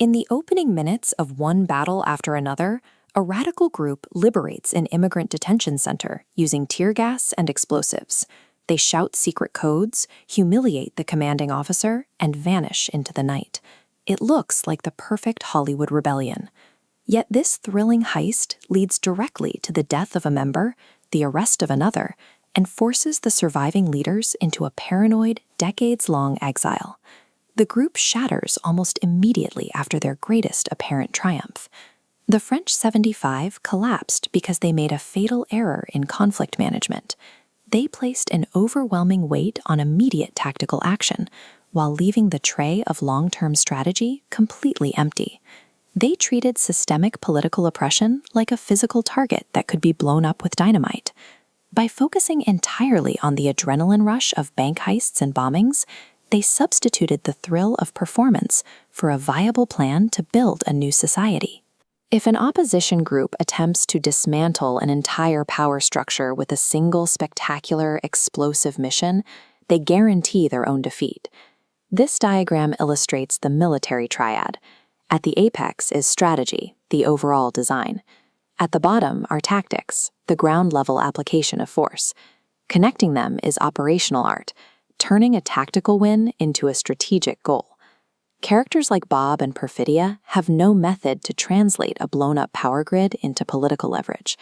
In the opening minutes of one battle after another, a radical group liberates an immigrant detention center using tear gas and explosives. They shout secret codes, humiliate the commanding officer, and vanish into the night. It looks like the perfect Hollywood rebellion. Yet this thrilling heist leads directly to the death of a member, the arrest of another, and forces the surviving leaders into a paranoid, decades-long exile. The group shatters almost immediately after their greatest apparent triumph. The French 75 collapsed because they made a fatal error in conflict management. They placed an overwhelming weight on immediate tactical action, while leaving the tray of long-term strategy completely empty. They treated systemic political oppression like a physical target that could be blown up with dynamite. By focusing entirely on the adrenaline rush of bank heists and bombings, they substituted the thrill of performance for a viable plan to build a new society. If an opposition group attempts to dismantle an entire power structure with a single spectacular, explosive mission, they guarantee their own defeat. This diagram illustrates the military triad. At the apex is strategy, the overall design. At the bottom are tactics, the ground-level application of force. Connecting them is operational art, turning a tactical win into a strategic goal. Characters like Bob and Perfidia have no method to translate a blown-up power grid into political leverage.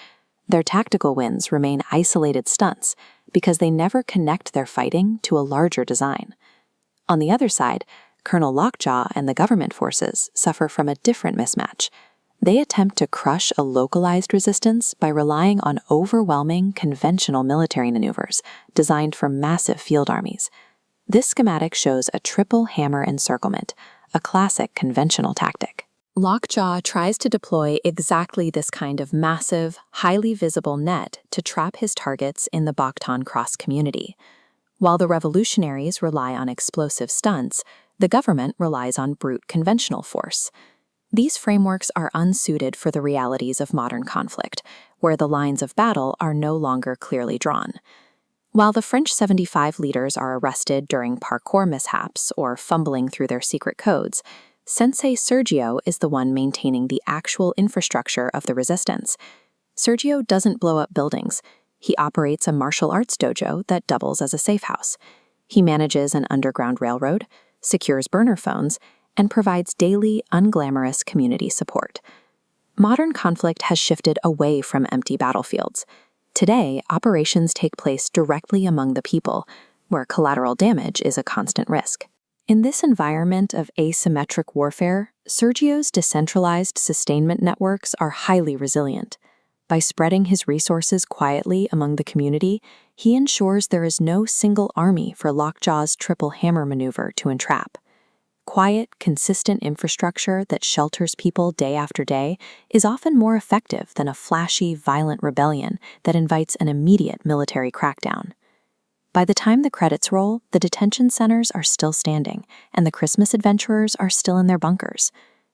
Their tactical wins remain isolated stunts because they never connect their fighting to a larger design. On the other side, Colonel Lockjaw and the government forces suffer from a different mismatch. They attempt to crush a localized resistance by relying on overwhelming conventional military maneuvers designed for massive field armies. This schematic shows a triple hammer encirclement, a classic conventional tactic. Lockjaw tries to deploy exactly this kind of massive, highly visible net to trap his targets in the Bacton Cross community. While the revolutionaries rely on explosive stunts, the government relies on brute conventional force. These frameworks are unsuited for the realities of modern conflict, where the lines of battle are no longer clearly drawn. While the French 75 leaders are arrested during parkour mishaps or fumbling through their secret codes, Sensei Sergio is the one maintaining the actual infrastructure of the resistance. Sergio doesn't blow up buildings. He operates a martial arts dojo that doubles as a safe house. He manages an underground railroad, secures burner phones, and provides daily, unglamorous community support. Modern conflict has shifted away from empty battlefields. Today, operations take place directly among the people, where collateral damage is a constant risk. In this environment of asymmetric warfare, Sergio's decentralized sustainment networks are highly resilient. By spreading his resources quietly among the community, he ensures there is no single army for Lockjaw's triple hammer maneuver to entrap. Quiet, consistent infrastructure that shelters people day after day is often more effective than a flashy, violent rebellion that invites an immediate military crackdown. By the time the credits roll, the detention centers are still standing, and the Christmas adventurers are still in their bunkers.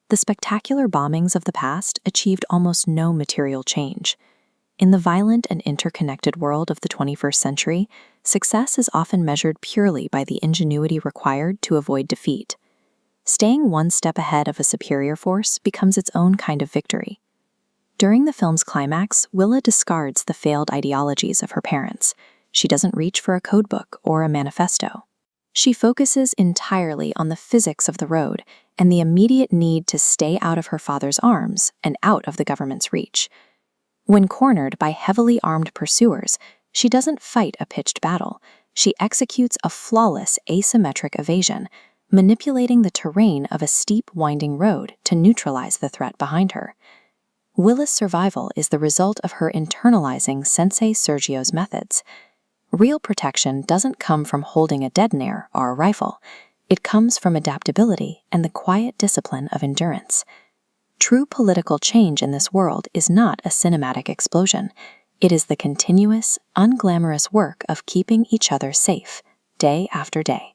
The spectacular bombings of the past achieved almost no material change. In the violent and interconnected world of the 21st century, success is often measured purely by the ingenuity required to avoid defeat. Staying one step ahead of a superior force becomes its own kind of victory. During the film's climax, Willa discards the failed ideologies of her parents. She doesn't reach for a codebook or a manifesto. She focuses entirely on the physics of the road and the immediate need to stay out of her father's arms and out of the government's reach. When cornered by heavily armed pursuers, she doesn't fight a pitched battle. She executes a flawless asymmetric evasion, manipulating the terrain of a steep, winding road to neutralize the threat behind her. Willa's survival is the result of her internalizing Sensei Sergio's methods. Real protection doesn't come from holding a detonator or a rifle. It comes from adaptability and the quiet discipline of endurance. True political change in this world is not a cinematic explosion. It is the continuous, unglamorous work of keeping each other safe, day after day.